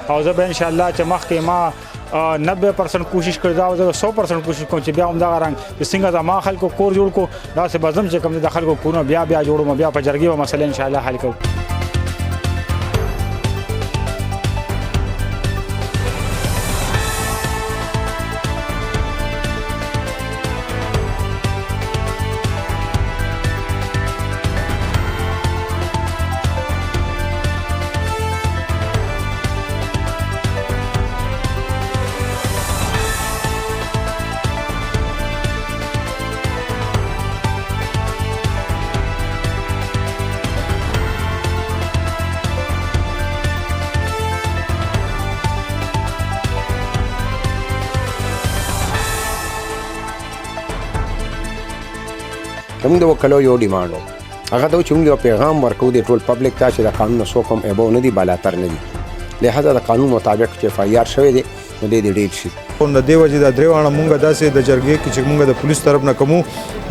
او زه به ان شاء الله چې مخکې ما 90% کوشش کړی دا او زه 100% کوشش کوم چې بیا هم دغه رنګ چې څنګه زما خلکو کور جوړ کو داسې به زم چې کوم د خلکو کورونه بیا جوړوم بیا په جرګې به مسله ان شاء الله حل کوو. زموږ د وکلو یو ډیمانډ و هغه ته چې موږ یو پیغام ورکوو د ټول پبلک ته چې د قانون نه څوک هم ابو نه دي بالاتر نه دي لهذا د قانون مطابق چې اف آی آر شوی دی نو دی ډیر شي د دې وجې د درېواړه مونږ داسې د جرګې کې چې مونږ د پولیس طرف نه کومو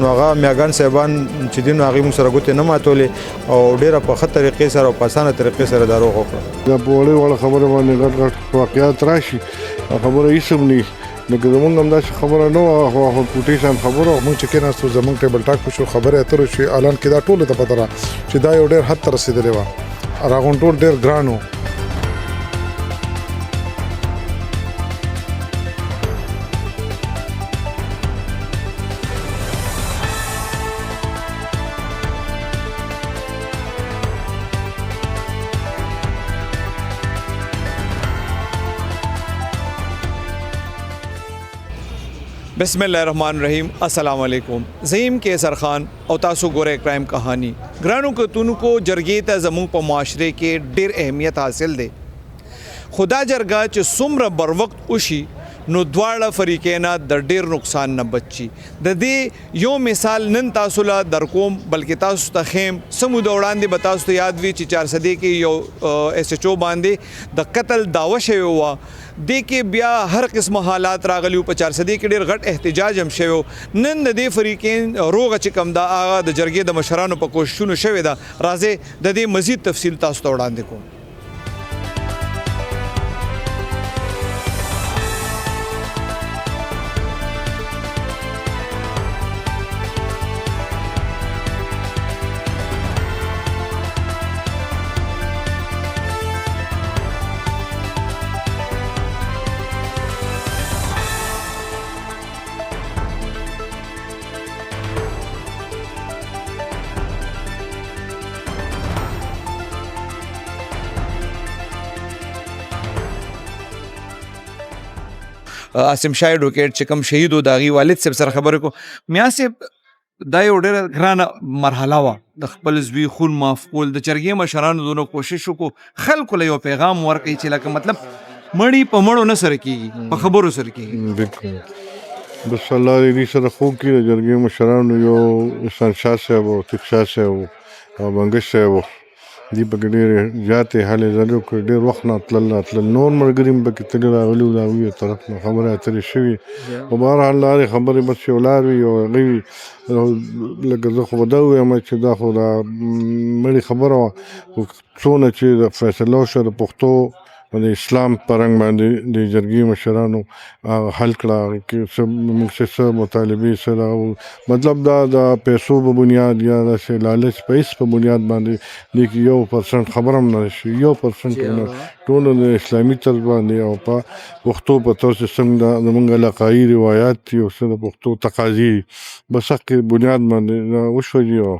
نو هغه میاګان صاحبان چې دي نو هغې مونږ سره ګوتې نه ماتولې او ډېره په ښه طریقې سره او په اسانه طریقې سره دا روغ وکړه. دا په وړې وړه خبره باندې غټ واقعیات راشي خبره هېڅ هم نه لکه زمونږ هم داسې خبره نه وه خو کوټیشن خبره مونږ چې کېناستو زمونږ ټیبل ټاک وشو خبرې اترې وشوې اعلان کې دا ټولو ته پته ده چې دا یو ډېر حد ته رسېدلې وه راغونډول ډېر ګران و. بسم الله الرحمن الرحیم السلام علیکم زیم کیسر خان او تاسو ګوره کرائم کہانی ګرانو کتونکو جرګې ته زموږ په معاشره کې ډېر اهمیت حاصل دی خدا جرګه چې څومره بر وخت وشي نو دواړه فریقین د ډېر نقصان نه بچي د دې یو مثال نن تاسو له درکوم بلکې تاسو ته خیم سمود وړاندې به تاسو ته یاد وي چې 400 کې یو ایس ایچ او باندې د قتل داوا شوی و دې کې بیا هر قسم حالات راغلی په 400 کې ډېر غټ احتجاج هم شوی نن د دې فریقین روغه چې کم دا هغه د جرګې د مشرانو په کوششونو شوی دا راځي د دې مزید تفصیل تاسو ته وړاندې کوم. عاصم شاه ایډوکیټ چې کوم شهید و د هغې والد صاحب سره خبرې کو میا صاحب دا یو ډېره ګرانه مرحله وه د خپل زوی خون معاف کول د جرګې مشرانو دونه کوشش وکړو خلکو له یو پیغام ورکړي چې لکه مطلب مړی په مړو نه سره کېږي په خبرو سره کېږي. بالکل بس الله دې سره خوب کړي د جرګې مشرانو یو احسان شاه صاحب او تیک شاه صاحب او منګش صاحب دې پکې ډېرې زیاتې هلې ځلې وکړې ډېر وخت نه تلل نور ملګري هم پکې تللي راغلي وو د هغوی طرف نه خبرې اترې شوي خو بهرحال د هرې خبرې بس یو لار وي او هغې وي لکه زه خو به دا ووایم چې دا خو دا مړې خبره وه څونه چې د فیصله وشوه د پښتو د اسلام په رنګ باندې د جرګې مشرانو حل کړه موږ چې څه مطالبې سره مطلب دا د پیسو په بنیاد یا داسې لالچ په هېڅ په بنیاد باندې دې کې 1% خبره هم نه شي 1% نه ټولو د اسلامي طرز باندې او په پښتو په طور چې څنګه زموږ علاقایي روایات دي او څه د پښتو تقاضي بس حقې بنیاد باندې وشوه دي او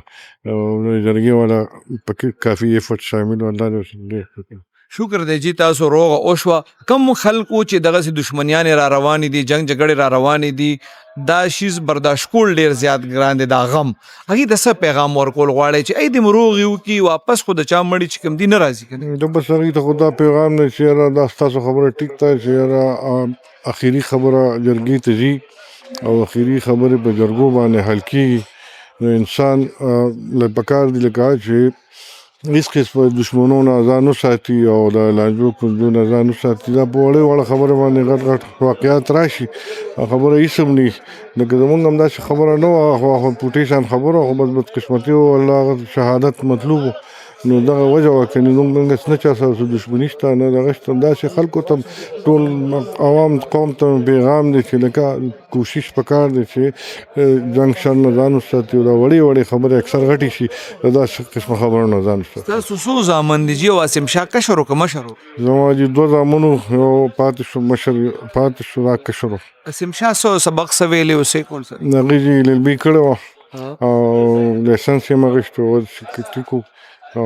جرګې والا پکې کافي ایفرټ شامل و الله دې شکر دی جی تاسو روغه اوشوه کم خلکو چې دغسې دشمنیانې را روانې دي جنګ جګړې را روانې دي دا شیز برداشت کول ډېر زیات ګران دی دا غم هغې د څه پیغام ورکول غواړئ چې ای دې مو روغې وکړي واپس خو د چا مړي چې کوم دي نه راځي که نه بس هغې ته خو دا پیغام دی چې یاره دا ستاسو خبره ټیک ده چې یاره اخري خبره جرګې ته ځي او اخري خبرې په جرګو باندې حل کېږي نو انسان له پکار دي لکه چې هېڅ قسمه دشمنو نه ځان وساتي او د لانجو پنځو نه ځان وساتي دا په وړې وړه خبره باندې غټ واقعیات راشي خبره هېڅ هم نه لکه زمونږ هم داسې خبره نه وه خو پوټیشن خبره خو بس بدقسمتي و الله شهادت مطلوب و نو دغه وجه وکړي نو موږ نه چا سره دښمني شته نه دغه شته داسې خلکو ته ټول عوام قوم ته پیغام دی چې لکه کوشش پکار دی چې جنګ شر نه ځان وساتي او دا وړې خبرې اکثر غټې شي دا قسمه خبرو نه ځان وساتي. تاسو څو زامن دي چې واسم شاه کشر او مشر زما چې دوه زامنو یو پاتې شو مشر پاتې شو دا کشر واسم شاه سو سبق سویلې اوسې کول سره هغې چې LLB کړی وه او لایسنس یې مې اخیستی و ټیکو او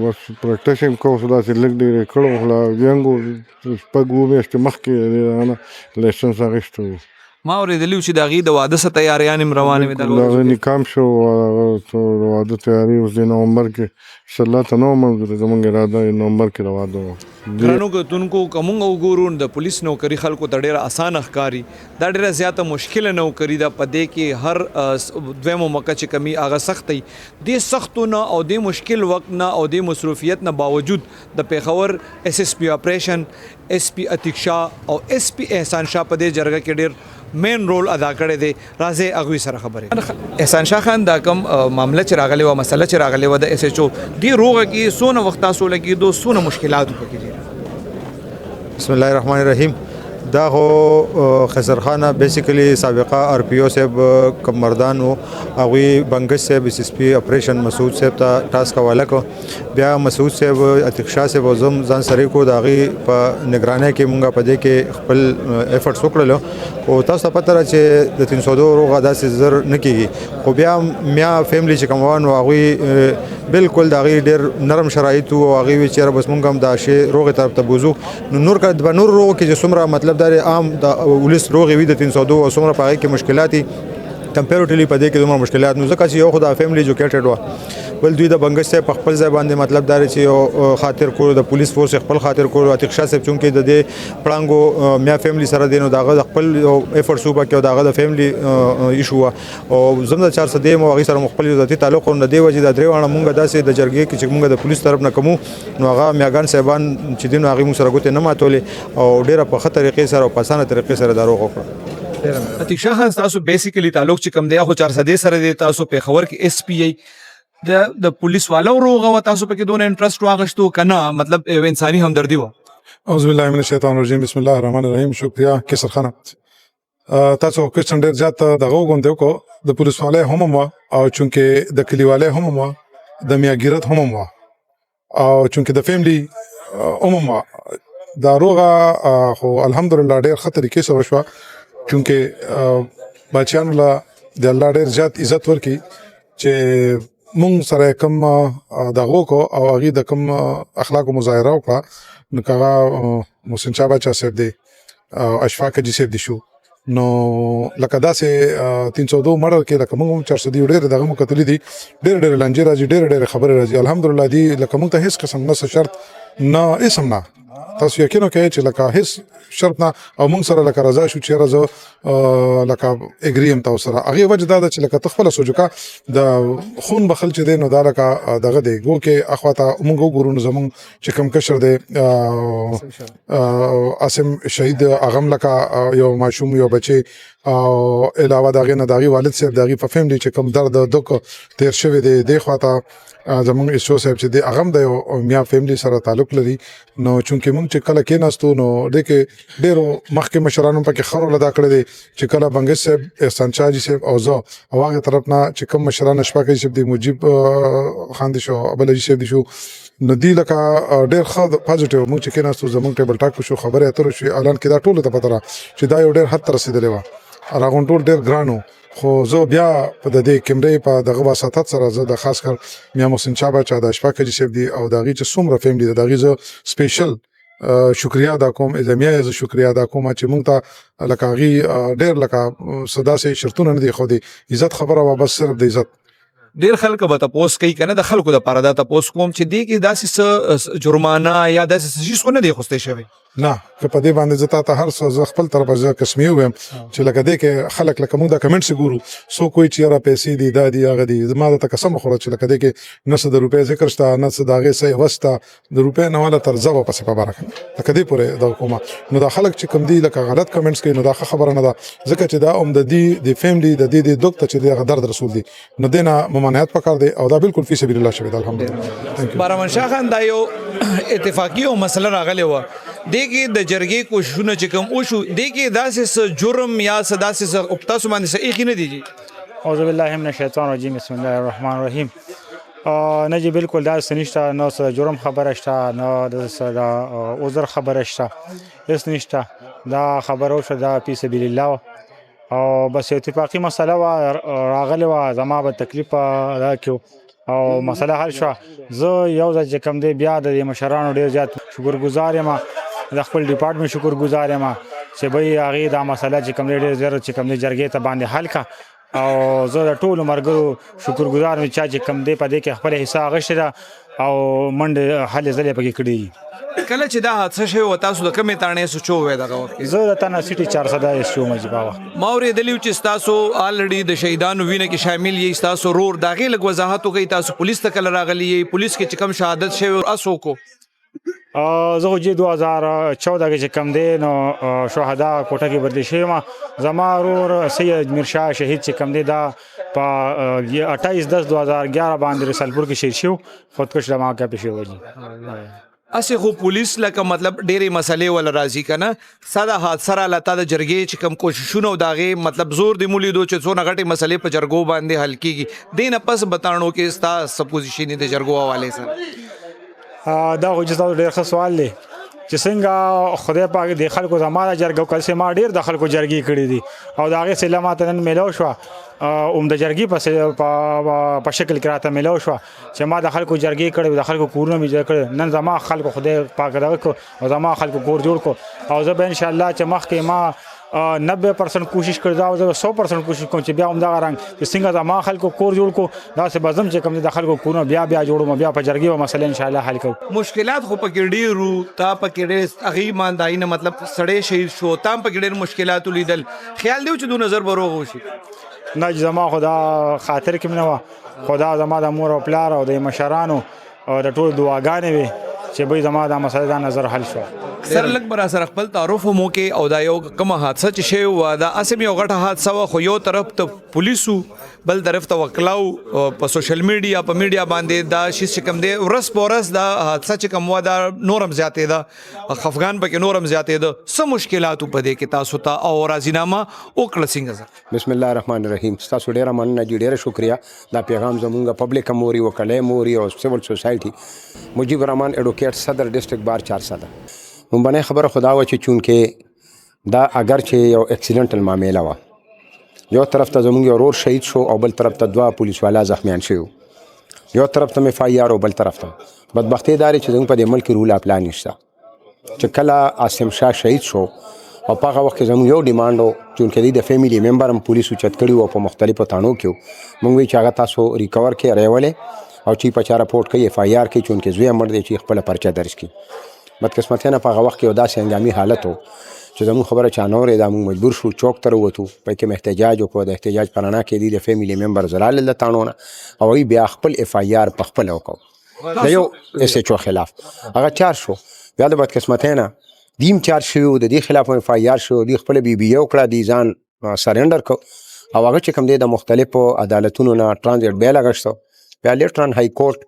بس پریکټس یې کوو خو داسې لږ ډېر یې کړی و خو لا بیا شپږ اووه میاشتې مخکې هغه لایسنس اخیستی و. ما اورېدلي چې د هغې د واده څه تیاریانې هم روانې وې د هغه نکام شو د واده تیاري اوس د نومبر کې انشاءالله ته نه وم منظورې زموږ اراده یې نومبر کې د واده وه. ګرانو کتونکو که موږ وګورو د پولیس نوکري خلکو ته ډېره اسانه ښکاري دا ډېره زیاته مشکله نوکري ده په دې کې هر دویمو موقع چې کمی هغه سخت دی دې سختو نه او دې مشکل وخت نه او دې مصروفیت نه باوجود د پېښور SSP اپریشن SP عتیق شاه او SP احسان شاه په دې جرګه کې ډېر مین رول ادا کړی دی. راځئ هغوی سره خبرې. احسان شاه خان دا کوم معامله چې راغلی وه مسله چې راغلی وه د SHO دې روغه کې څونه وخت تاسو لګېدو څونه مشکلات پکې دي؟ بسم الله الرحمن الرحیم. دا خو خسر خانه بیسیکلی سابقه RPO صاحب کم مردان و هغوی بنگش صاحب SSP اپریشن مسعود صاحب ته ټاسک حواله کړو. بیا مسعود صاحب عتیق شاه صاحب او زم ځان سره کو د هغې په نگرانۍ کې مونږ په دې کې خپل ایفرټس وکړلو او تاسو ته پته ده چې د 302 روغه داسې زر نه کېږي خو بیا میا فیملی چې کوم وه نو هغوی بالکل د هغې ډېر نرم شرایط و او هغې وی چېرې بس مونږ هم دا شی روغې طرف ته بوځو نو نور که په نورو روغو کې چې څومره مطلب دا عام د ولس روغې وي د 302 او څومره په هغې کې مشکلات دي کمپیریټیولی په دې کې دومره مشکلات نو ځکه چې یو خو د فیملی ایجوکیټډ وه بل دوی د بنگش صاحب په خپل ځای باندې مطلب دا چې یو خاطر کولو د پولیس فورس خپل خاطر کولو عتیق شاه صاحب چونکې د دې پړانګو میا فیملی سره دی نو د هغه د خپل ایفرټس وبه کې او د هغه د فیملی ایشو وه او زم د 400 دی مو هغې سره مو خپل ذاتي تعلق د دې وجې د درې واړه مونږ داسې د جرګې کې چې مونږ د پولیس طرف نه کوو نو هغه میاګان صاحبان چې دي نو هغې مونږ سره ګوتې نه ماتولې او ډېره په ښه طریقې سره او په اسانه طریقې سره دا روغ وکړه. عتیق شاه خان تاسو بیسیکلی تعلق چې کوم دی خو 400 سره دی تاسو پېښور کې SPI د پولیس والو روغه و تاسو پکې دونه انټرست واغښتو کنه مطلب انساني همدردي و؟ اعوذ بالله من الشیطان الرجیم بسم الله الرحمن الرحیم. شکریا کسر خانه تاسو کوېسچن ډېر زیات دغه وغوندې وکړو د پولیس والی هم وه او چونکې د کلیوالی هم وه د میاګیرت هم وه او چونکې د فیملی هم وه دا روغه خو الحمدلله ډېر ښه طریقې سره وشوه چونکې بچیانو له د الله ډېر زیات عزت ورکړي چې مونږ سره کوم دغه وکړو او هغې د کوم اخلاقو مظاهره وکړه نو که هغه محسن شاه باچا صاحب دی او اشفاق حاجي صاحب دی شو نو لکه داسې 302 مړر کې لکه مونږ هم 400 دی ډېرې دغه مو کتلي دي ډېرې لانجې راځي ډېرې خبرې راځي الحمدلله دي لکه مونږ ته هېڅ قسم نه شرط نه اسم نه تاسو یقین وکړئ چې لکه هېڅ شرط نه او مونږ سره لکه رضا شو چېرې زه لکه اګري یم تاسو سره هغې وجه دا ده چې لکه ته خپله سوچ وکړه د خون بخل چې دی نو دا لکه دغه دی ګو کې اخوا ته مونږ وګورو نو زمونږ چې کوم کشر دی عاصم شهید هغه هم لکه یو ماشوم یو بچې او علاوه د هغې نه د هغې والد صاحب د هغې په فیملی چې کوم درد دک تیر شوی دی دې خوا ته زمونږ SHO صاحب چې دی هغه هم د یو میا فیملی سره تعلق لري نو چونکې مونږ چې کله کېناستو نو دې کې ډېرو مخکې مشرانو پکې ښه رول ادا کړی دی چې کله بنگش صاحب احسان شاه حاجي صاحب او زه او هغې طرف نه چې کوم مشران اشفاق حاجي صاحب دی مجیب خان دی شو ابل حاجي صاحب دی شو نو دی لکه ډېر ښه پازیټیو مونږ چې کېناستو زمونږ ټیبل ټاک وشو خبرې اترې وشوې اعلان کې دا ټولو ته پته را چې دا یو ډېر حد ته رسېدلی وه راغونډول ډېر ګران و خو زه بیا په د دې کیمرې په دغه وساطت سره زه د خاص کر میا محسن شاه باچا د اشفاق حاجي صاحب دی او د هغې چې څومره فیملی ده د هغې زه سپیشل شکریا ادا کوم اعظمیه یې زه شکریا ادا کوم چې مونږ ته لکه هغې ډېر لکه څه داسې شرطونه نه دي ښودي عزت خبره وه بس صرف د عزت ډېر خلک به تپوس کوي که نه د خلکو دپاره دا تپوس کوم چې دې کې داسې څه جرمانه یا داسې څه شیز خو نه دی اخیستی شوی نه که په دې باندې زه تا ته هر څه زه خپل طرفه زه قسمي ووایم چې لکه دې کې خلک لکه مونږ دا کمنټس ګورو څوک وایي چې یاره پیسې دي دا دي هغه دي زما درته قسم وخوره چې لکه دې کې نه څه د روپۍ ذکر شته نه څه د هغې څه عوض شته د روپۍ نه والا تر زه به پسې په باره کوم لکه دې پورې دغه کومه نو دا خلک چې کوم دي لکه غلط کمنټس کوي نو دا ښه خبره نه ده ځکه چې دا هم د دې د فیملی د دې دوک ته چې دغه درد رسول دي نو دې نه ممانعت پکار دی او دا بالکل فی سبیل الله شوی دی الحمدلله. بارمان شاه خان دا یو اتفاقی او مسله راغلی و دغه د جرګې کوششونه چې کوم او شو دغه داسې جرم یا داسې او تاسو باندې صحیح نه دي. اعوذ بالله من الشیطان الرجیم بسم الله الرحمن الرحیم. نه جی بالکل دا سنشته نو سره جرم خبره شته نه د سره عذر خبره شته هیڅ نشته دا خبره شو دا فی سبیل الله او بس اتفاقی مسله راغلی و زما به تکلیف راکیو او مسله حل شو. زه یو ځل چې کوم دی بیا د مشرانو ډیر زیات شکرګزار یم د خپل ډپارټمنټ شکرګزار یم چې به هغې دا مسله چې کوم دی ډېر زر چې کوم دی جرګې ته باندې حل کا او زه د ټولو ملګرو شکرګزار یم چا چې کوم دی په دې کې خپله حصه اخیستې ده او منډې هلې ځلې پکې کړي دي. کله چې دا حادثه شوې وه تاسو د کومې تاڼې سوچو وی دغه وخت کې؟ زه د تنه سټي 400 ایس یو مجبا وه. ما اورېدلي و چې ستاسو آلرډي د شهیدانو وینه کې شامل یې ستاسو رور د هغې لږ وضاحت وکړئ. تاسو پولیس ته کله راغلي یې؟ پولیس کې چې کوم شهادت شوی اس وکړو؟ زه خو 2014 کې چې کم دی نو شهدا کوټه کې بدلی شوی یم. زما ورور سید میرشاه شهید چې کم دی دا په 28/10/2011 باندې رسالپور کې شهید شو خودکش دماغه کې شوی دی. اسې خو پولیس لکه مطلب ډېرې مسلې ول راځي که نه ساده حادثه راله تا د جرګې چې کوم کوششونه او د هغې مطلب زور دې مولیدو چې څونه غټې مسلې په جرګو باندې حل کېږي دې نه پس بتاڼو کې ستا څه پوزیشن دی د جرګو حوالې سره؟ دا خو چې تاسو ډېر ښه سوال دی چې څنګه خدای پاک د خلکو زما د جرګو کل ما ډېر د خلکو جرګې کړي دي او د هغې سله ماته نن میلاو شوه د جرګې په شکل کې راته میلاو شوه چې ما د خلکو جرګې کړې د خلکو کورونه مې جوړ کړي. نن زما خلکو خدای پاک دغه کړو او زما خلکو کور جوړ کړو او زه به انشاءالله چې مخکې ما 90% کوشش کړی دا زه 100% کوشش کوم چې بیا همدغه رنګ چې څنګه زما خلکو کور جوړ کړو داسې به زم چې کوم د خلکو کورونه بیا جوړوم بیا په جرګې به مسله انشاءالله حل کوو. مشکلات خو پکې ډېر وو تا پکې ډېر هغې ماندایي نه مطلب سړی شهید شو تا هم پکې ډېر مشکلات ولیدل خیال دی چې دو نظر به روغ وشي؟ نه زما خو دا خاطر کې نه وه خو دا زما د مور او پلار او د مشرانو او د ټولو دعاګانې وې چې به زما دا مسله دا نظر حل شو. سر لږ به را سره خپل تعارف هم وکړې او دا یو کومه حادثه چې شوې وه دا هسې یو غټه حادثه وه خو یو طرف ته پولیسو بل طرف ته وکلاو په سوشل میډیا په میډیا باندې دا شي چې کوم دی ورځ په ورځ دا حادثه چې کوم وه دا نورم زیاتېده خفګان پکې نورم زیاتېده څه مشکلاتو په دې کې تاسو ته او راضینامه وکړه څنګه؟ بسم الله الرحمن الرحیم. ستاسو ډیره مننه جی ډیره شکریه دا پیغام زمونږ پبلک موري وکړی موري او سیول سوسایټي مجیب الرحمان ایڈوکیټ صدر ډسټرکټ بار 400 مبنی خبره خدا و چې چونکې دا اگر چې یو اکسیډنټل معامله وه یو طرف ته زمونږ یو ورور شهید شو او بل طرف ته 2 پولیس والا زخمیان شوي یو طرف ته مې FIR او بل طرف ته بدبختي دا چې زمونږ په دې ملک کې رول اف لا نشته چې کله عاصم شاه شهید شو او په هغه وخت کې زموږ یو ډیمانډ و چونکې د فیملی ممبر هم پولیسو چت کړي وو په مختلفو تاڼو کې موږ وایي چې هغه تاسو ریکور کړئ ریولې او چې په چا راپورټ کوي FIR کوي چونکې زوی یې مړ دی چې خپله پرچه درج کړي. بدقسمتۍ نه په هغه وخت کې یو داسې هنګامي حالت و چې زموږ خبره چا نه اورېده موږ مجبور شو چوک ته راووتو په کې مې احتجاج وکړو د احتجاج په رڼا کې د فیملی ممبر راغلل د تاڼو نه او هغوی بیا خپل FIR په خپله وکړو د یو SHO خلاف هغه چارج شو بیا د بدقسمتۍ نه دیم چارج شوي د دې خلاف FIR شو دوی خپله BBA وکړه دوی ځان سرنډر کړ او هغه چې کوم دی د مختلفو عدالتونو نه ټرانزیټ بیل اخیستو بیا لیټران های کورټ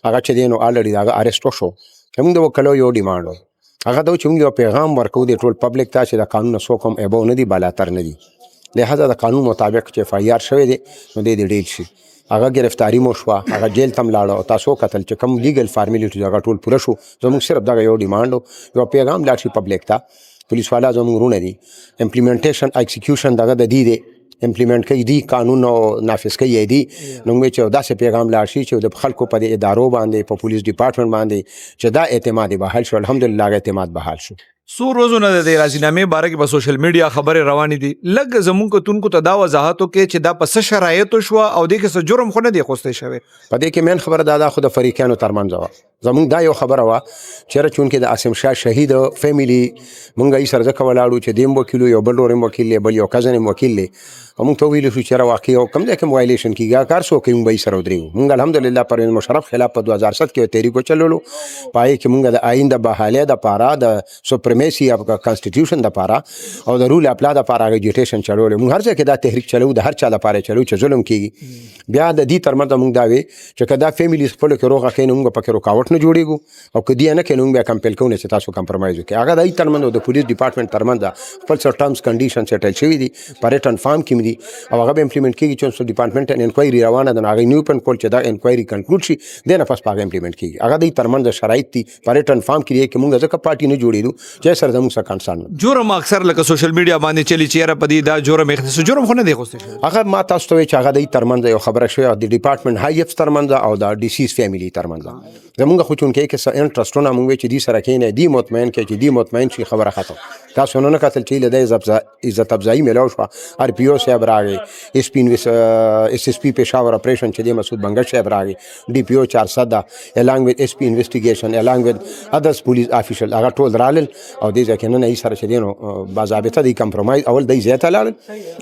هغه چې دی نو آلرډي د هغه اریسټ وشو زموږ د وکلو یو ډیمانډ و هغه دا چې موږ یو پیغام ورکوو د ټول پبلک ته چې د قانون نه څوک هم ابو نه دي بالاتر نه دي لہذا د قانون مطابق چې FIR شوی دی نو دی ډیل شي هغه گرفتاری مو شوه هغه جیل ته هم لاړه او تاسو کتل چې کوم لیګل فارمیلیټیز هغه ټول پوره شو زموږ صرف دغه یو ډیمانډ و یو پیغام لاړ شي پبلک ته پولیس والا زموږ ورونه دي امپلیمنټیشن ایکسیکیوشن دغه د دې دی امپلیمنٹ کوي دي قانون او نافذ کوي دي نو موږ چې داسې پیغام لاړ شي چې د خلکو په دې ادارو باندې په پولیس ډپارټمنټ باندې چې دا اعتماد بحال شو الحمدلله هغه اعتماد بحال شو. څو ورځونه د دې راضینامې باره کې په سوشل میډیا خبرې روانې دي لږ زموږ کتونکو ته دا وضاحت وکړي چې دا په څه شرایطو شوه او دې کې څه جرم خو نه دی اخیستی شوی؟ په دې کې مین خبره دا خو د فریقانو ترمنځ وه زموږ دا یو خبره وه چېرې چونکې د عاصم شاه شهید فیملی موږ یې سره ځکه ولاړو چې دې هم وکیل یو بل ورور هم وکیل دی بل یو کزن هم وکیل دی او موږ ته ویلو شو چې واقع یو کوم ځای کې وایلیشن کېږي کار څوک کوي موږ به یې سره ودرېږو موږ الحمدلله پرویز مشرف خلاف په 2007 کې یو تحریک وچلولو په هغې کې موږ د آئین د بحالۍ دپاره د سپریم سپریمیسی اف کانسټیټیوشن د پاره او د رول اف لا د پاره اجیټیشن چلول موږ هر ځای کې دا تحریک چلو د هر چا لپاره چلو چې ظلم کیږي بیا د دې ترمنځ موږ دا وی چې کدا فیملی خپل کې روغه کین موږ پکې رکاوټ نه جوړیږو او کدی نه کین موږ کمپل کوو چې تاسو کمپرمایز وکړي هغه د ترمنځ د پولیس ډپارټمنټ ترمنځ خپل څه ټرمز کنډیشن سیټل شوی دي پریټن فارم کې دي او هغه امپلیمنٹ کیږي چې ډپارټمنټ انکوایری روانه ده هغه نیو پن کول چې دا انکوایری کنکلود شي دنه پس هغه امپلیمنٹ کیږي هغه د ترمنځ شرایط دي پریټن فارم کې کې موږ ځکه پارټي نه جوړېدو چې سره زموږ سره کنسرن جرم اکثر لکه سوشل میډیا باندې چلی چیرې پدې دا جرم اختصاص جرم خو نه دی خوسته هغه ما تاسو ته چې هغه د ترمنځ یو خبره شوی د ډپارټمنټ هاي اف ترمنځ او د ډیسیز فیملی ترمنځ زموږ خو چون کې څه انټرستونه موږ چې دې سره کېنه دی مطمئن کې چې دی مطمئن شي خبره ختم تاسو نه کتل چې له عزت افزایی ملو شو ار پی او صاحب راغی اس پی پېښور اپریشن چې د مسعود بنگش صاحب راغی ډي پی او 400 along with SP investigation along with others police official هغه ټول رالل او دې ځکه نه یې سره چې دینو باضابطه دی کمپرمایز اول دی زیاته لاله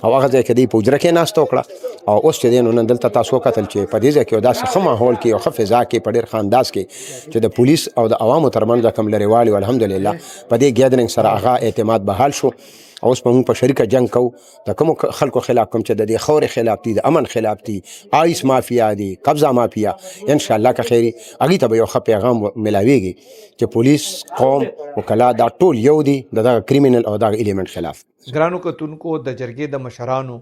او هغه ځکه دی پوجره کې ناست وکړه او اوس چې دینو نن دلته تاسو کتل چې په دې ځکه دا څه ماحول کې او خفزا کې په ډېر خانداس کې چې د پولیس او د عوامو ترمنځ کوم لريوالي الحمدلله په دې ګیدرینګ سره هغه اعتماد بحال شو اوس په موږ په شریکه جنگ کوو د کوم خلکو خلاف کوم چې د دې خور خلاف دي د امن خلاف دي آیس مافیا دي قبضه مافیا ان شاء الله که خیری هغه ته به یو ښه پیغام ملاويږي چې پولیس قوم وکلا دا ټول یو دي د کریمینل او د الیمنٹ خلاف ګرانو کتونکو د جرګې د مشرانو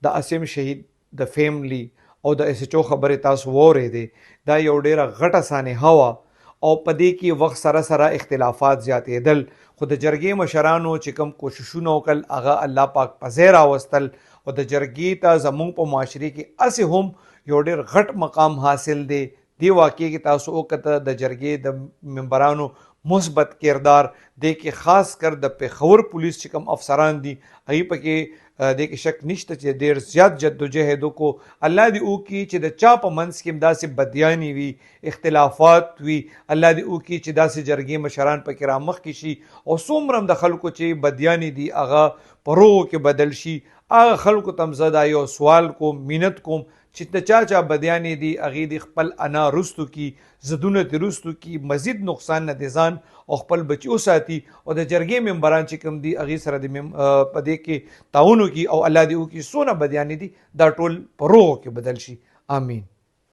د اسیم شهید د فیملی او د اس ایچ او خبره تاسو وره دي دا یو ډیره غټه سانه هوا او پدې کې وخت سره سره اختلافات زیاتېدل خو د جرګې مشرانو چې کوم کوششونه وکړل هغه الله پاک په زیر راوستل او د جرګې ته زموږ په معاشري کې اسې هم یو ډېر غټ مقام حاصل دی واقعي کې تاسو وکړه د جرګې د ممبرانو مثبت کردار د کې خاص کر د پیښور پولیس چې کوم افسران دي هغه پکې د کې شک نشته چې ډېر زیات جدوجہد وکړو الله دې وکړي چې د چا په منځ کې داسې بدیانی وي اختلافات وي الله دې وکړي چې داسې جرګې مشران پکې رامخ کې شي او څومره د خلکو چې بدیانی دي هغه پرو کې بدل شي هغه خلکو تم زدا یو سوال کوم مینت کوم چې د چا بدیانی دي هغه د خپل انا رستو کی زدونه د رستو کی مزید نقصان نه دي ځان او خپل بچو ساتي او د جرګې ممبران چې کوم دي هغه سره د پدې کې تعاون کی او الله دې وکړي سونه بدیانی دي دا ټول پرو کې بدل شي آمین